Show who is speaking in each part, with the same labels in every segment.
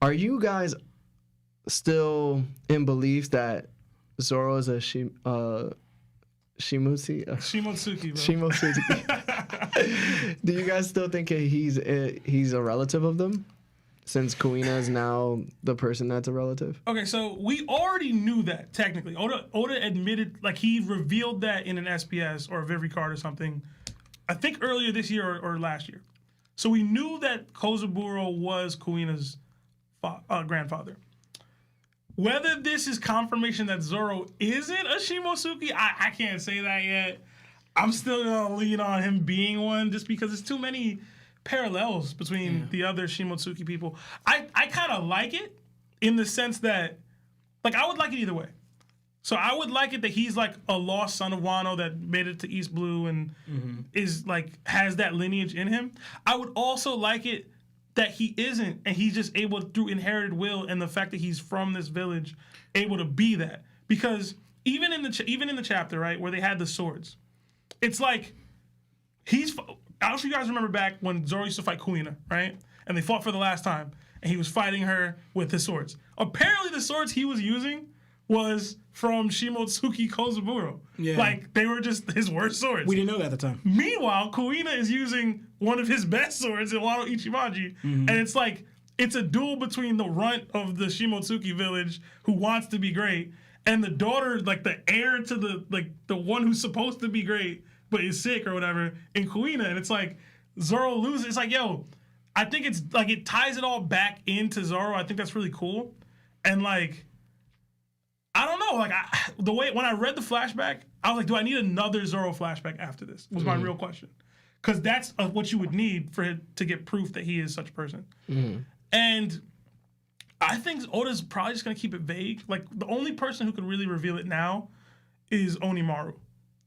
Speaker 1: Are you guys still in belief that Zoro is a Shimosuki, bro. Shimosuki. Do you guys still think he's a relative of them? Since Kuina is now the person that's a relative?
Speaker 2: Okay, so we already knew that, technically. Oda admitted, like, he revealed that in an SPS or a Vivi card or something, I think earlier this year or last year. So we knew that Kozaburo was Kuina's grandfather. Whether this is confirmation that Zoro isn't a Shimosuki, I can't say that yet. I'm still going to lean on him being one just because there's too many parallels between the other Shimotsuki people. I kind of like it in the sense that, like, I would like it either way. So I would like it that he's like a lost son of Wano that made it to East Blue and is like has that lineage in him. I would also like it that he isn't, and he's just able through inherited will and the fact that he's from this village, able to be that. Because even in the chapter, right, where they had the swords, it's like I don't know if you guys remember back when Zoro used to fight Kuina, right? And they fought for the last time, and he was fighting her with his swords. Apparently, the swords he was using was from Shimotsuki Kozaburo. Yeah. Like, they were just his worst swords.
Speaker 3: We didn't know that at the time.
Speaker 2: Meanwhile, Kuina is using one of his best swords in Wano Ichimonji, and it's like, it's a duel between the runt of the Shimotsuki village who wants to be great, and the daughter, like the heir to the one who's supposed to be great, but is sick or whatever, in Kuina, and it's like Zoro loses. It's like, yo, I think it's like it ties it all back into Zoro. I think that's really cool, and like, I don't know, like the way when I read the flashback, I was like, do I need another Zoro flashback after this? Was my real question, because that's what you would need for him to get proof that he is such a person, and I think Oda's probably just gonna keep it vague. Like the only person who could really reveal it now is Onimaru.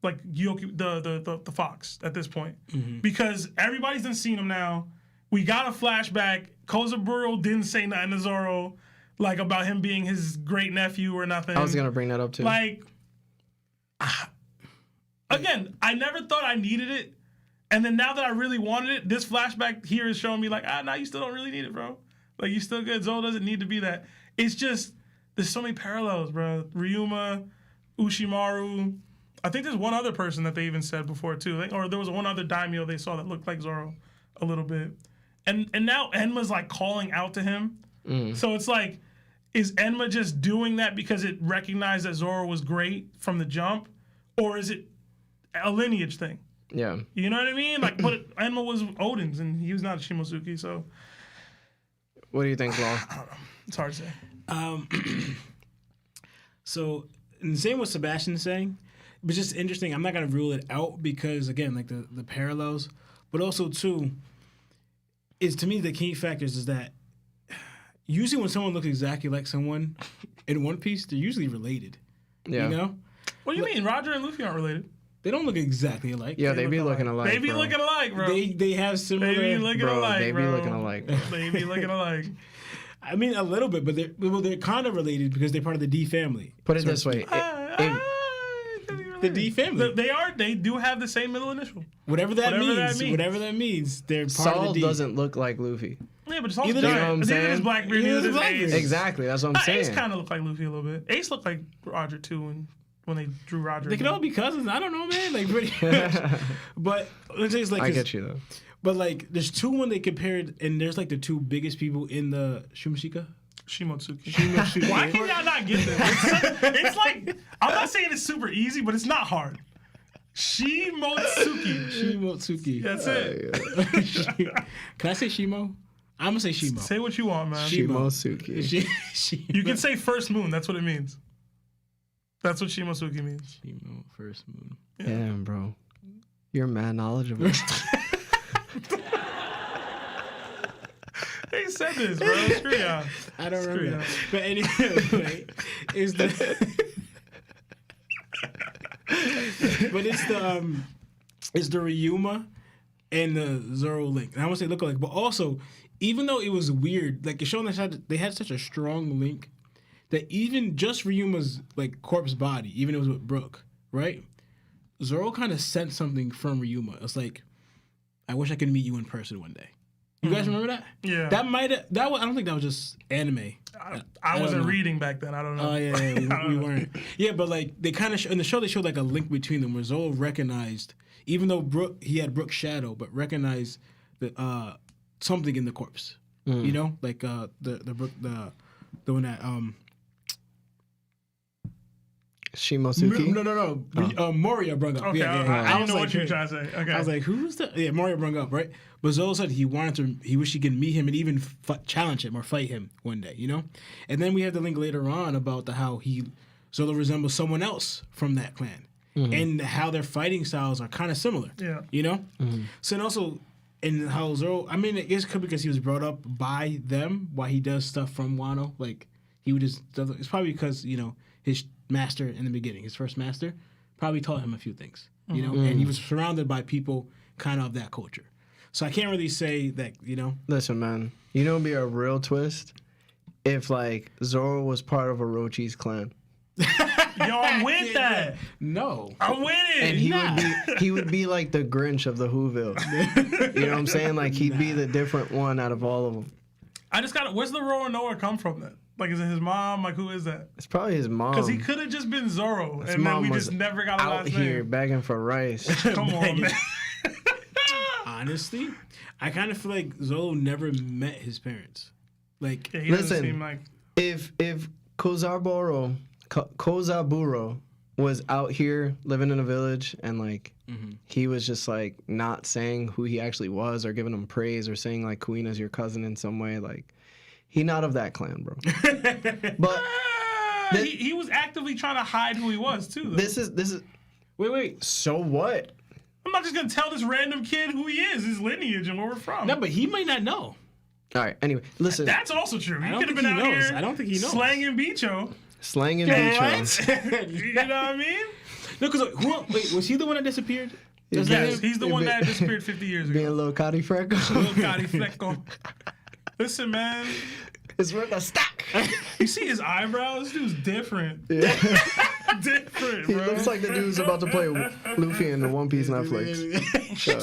Speaker 2: Like Gyoki, the fox at this point, because everybody's done seen him now. We got a flashback. Kozaburo didn't say nothing to Zoro, like about him being his great nephew or nothing.
Speaker 1: I was gonna bring that up too.
Speaker 2: Like, again, I never thought I needed it, and then now that I really wanted it, this flashback here is showing me like, now you still don't really need it, bro. Like you still good. Zoro doesn't need to be that. It's just there's so many parallels, bro. Ryuma, Ushimaru. I think there's one other person that they even said before too, or there was one other daimyo they saw that looked like Zoro a little bit, and now Enma's like calling out to him. So it's like, is Enma just doing that because it recognized that Zoro was great from the jump, or is it a lineage thing?
Speaker 1: Yeah,
Speaker 2: you know what I mean. Like, but Enma was Odin's, and he was not a Shimosuki. So,
Speaker 1: what do you think, Law?
Speaker 2: I don't know. It's hard to say.
Speaker 3: So, and the same with Sebastian saying. But just interesting. I'm not gonna rule it out because again, like the parallels, but also too, is to me the key factors is that usually when someone looks exactly like someone in One Piece, they're usually related. Yeah. You know?
Speaker 2: What do you mean? Roger and Luffy aren't related.
Speaker 3: They don't look exactly alike.
Speaker 1: Yeah, they be looking alike.
Speaker 2: They be looking alike, bro.
Speaker 3: They have similar.
Speaker 2: They be looking alike,
Speaker 1: They be looking alike.
Speaker 2: They be looking alike.
Speaker 3: I mean, a little bit, but they're kind of related because they're part of the D family.
Speaker 1: Put it this way.
Speaker 3: The D family.
Speaker 2: They do have the same middle initial.
Speaker 3: Whatever that means, they're part
Speaker 1: Saul
Speaker 3: of the D.
Speaker 1: doesn't look like Luffy.
Speaker 2: Yeah, but Saul's
Speaker 1: you know what I'm saying?
Speaker 2: His Blackbeard, neither does Ace.
Speaker 1: Exactly, that's what I'm saying.
Speaker 2: Ace kind of looked like Luffy a little bit. Ace looked like Roger too when they drew Roger.
Speaker 3: They could all be cousins. I don't know, man. Like pretty much. But let's say it's like
Speaker 1: I get you though.
Speaker 3: But like, there's two when they compared, and there's like the two biggest people in the Shimotsuki.
Speaker 2: Why can y'all not get this? It's like, I'm not saying it's super easy, but it's not hard. Shimotsuki. That's it.
Speaker 3: Can I say Shimo? I'm gonna say Shimo.
Speaker 2: Say what you want, man.
Speaker 1: Shimosuki.
Speaker 2: You can say first moon. That's what it means. That's what Shimosuki means.
Speaker 3: Shimo, first moon.
Speaker 1: Yeah. Damn, bro. You're mad knowledgeable.
Speaker 2: They said this, bro. Screw y'all.
Speaker 3: I don't remember that. But anyway, it's the Ryuma and the Zoro link. And I want to say look alike, but also, even though it was weird, like it's showing that they had such a strong link that even just Ryuma's like corpse body, even if it was with Brook, right? Zoro kind of sent something from Ryuma. It's like, I wish I could meet you in person one day. You guys remember that?
Speaker 2: Yeah.
Speaker 3: That might have. I don't think that was just anime.
Speaker 2: I
Speaker 3: don't
Speaker 2: wasn't
Speaker 3: know.
Speaker 2: reading back then. I don't know.
Speaker 3: Oh yeah, we weren't. Yeah, but like they kind of in the show they showed like a link between them where Zoro recognized, even though he had Brooke's shadow, but recognized the something in the corpse. You know, like the Brooke the one that
Speaker 1: Shimostuki.
Speaker 3: No. Moria brung up.
Speaker 2: Okay,
Speaker 3: Yeah.
Speaker 2: I don't
Speaker 3: was
Speaker 2: know
Speaker 3: like,
Speaker 2: what you're trying to say. Okay.
Speaker 3: I was like, who's the? Yeah, Moria brung up, right? But Zoro said he wished he could meet him and even challenge him or fight him one day, you know? And then we have the link later on about how Zoro resembles someone else from that clan. And how their fighting styles are kind of similar.
Speaker 2: Yeah.
Speaker 3: You know? So, and also, and how Zoro, I mean, it could be because he was brought up by them while he does stuff from Wano. Like, he would just, it's probably because, you know, his master in the beginning, his first master, probably taught him a few things, you know? And he was surrounded by people kind of that culture. So I can't really say that, you know.
Speaker 1: Listen, man. You know, it'd be a real twist if like Zoro was part of Orochi's clan.
Speaker 2: Yo, I'm with that.
Speaker 3: No.
Speaker 2: I'm with it.
Speaker 1: And he would be like the Grinch of the Whoville. You know what I'm saying? Like he'd be the different one out of all of them.
Speaker 2: I just got. Where's the Roanoa come from then? Like, is it his mom? Like, who is that?
Speaker 1: It's probably his mom.
Speaker 2: Because he could have just been Zoro,
Speaker 1: His
Speaker 2: and then
Speaker 1: mom
Speaker 2: we
Speaker 1: was
Speaker 2: just never got a
Speaker 1: out
Speaker 2: last
Speaker 1: here
Speaker 2: name.
Speaker 1: begging for rice.
Speaker 2: Come on, man.
Speaker 3: Honestly, I kind of feel like Zoro never met his parents. Like,
Speaker 2: Yeah, he doesn't
Speaker 1: Listen.
Speaker 2: seem like.
Speaker 1: If Kozaburo was out here living in a village and like he was just like not saying who he actually was or giving him praise or saying like Kuina's your cousin in some way, like he not of that clan, bro. But
Speaker 2: He was actively trying to hide who he was too. Though.
Speaker 1: this is
Speaker 3: wait.
Speaker 1: so what?
Speaker 2: I'm not just gonna tell this random kid who he is, his lineage, and where we're from.
Speaker 3: No, but he might not know.
Speaker 1: All right. Anyway, listen.
Speaker 2: That's also true. He
Speaker 3: don't
Speaker 2: could have
Speaker 3: think
Speaker 2: been
Speaker 3: he
Speaker 2: out
Speaker 3: knows.
Speaker 2: here.
Speaker 3: I don't think he knows.
Speaker 2: Slanging Bicho.
Speaker 1: Slanging beach
Speaker 2: You know what I mean?
Speaker 3: No, because was he the one that disappeared?
Speaker 1: Yes.
Speaker 2: Yes, he's the one that disappeared 50 years
Speaker 1: being a
Speaker 2: ago.
Speaker 1: little Cotty Freckle.
Speaker 2: Little Gotti Flecko. Listen, man.
Speaker 1: It's worth a stack.
Speaker 2: You see his eyebrows? This dude's different. Different,
Speaker 1: He
Speaker 2: bro.
Speaker 1: looks like the dude's about to play Luffy in the One Piece Netflix. So,